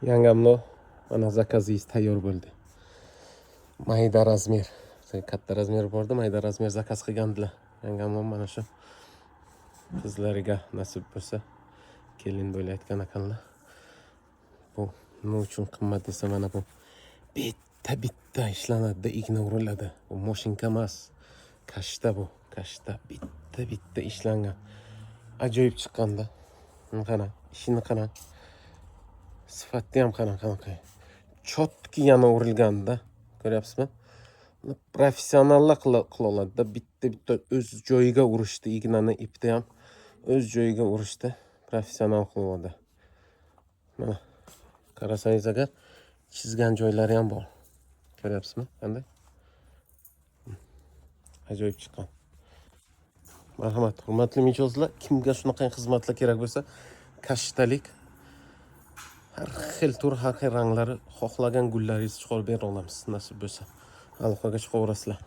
Yangamni mana zakazingiz tayyor bo'ldi. Mayda razmer. Katta razmer bordi, mayda razmer zakaz qilgandilar. Yangamni mana shu qizlariga nasib bo'lsa kelin bo'layotgan ekanlar. Bu nima uchun qimmat desa mana bu bitta ishlanadi, igna uriladi. Bu mashinka emas. Kashta bu, kashta bitta ishlangan. Ajoyib chiqqanda. Qana, ishini qana. Sifati ham qanaqa. Chotki yana urilganda, ko'ryapsizmi? Professionallar qila oladi. Bitta o'z joyiga urishdi, ignani ipda ham o'z joyiga urishdi, professional qiladi. Mana qarasangiz agar chizgan joylari ham bor. Ko'ryapsizmi? Qanday? Ajoyib chiqqan. Marhamat, hurmatli mijozlar, kimga shunaqa xizmatlar kerak bo'lsa, kashtalik har xil tur, har xil ranglari xohlagan gullaringizni chiqarib bera olamiz, nasib bo'lsa. Aloqaga chiqaverasizlar.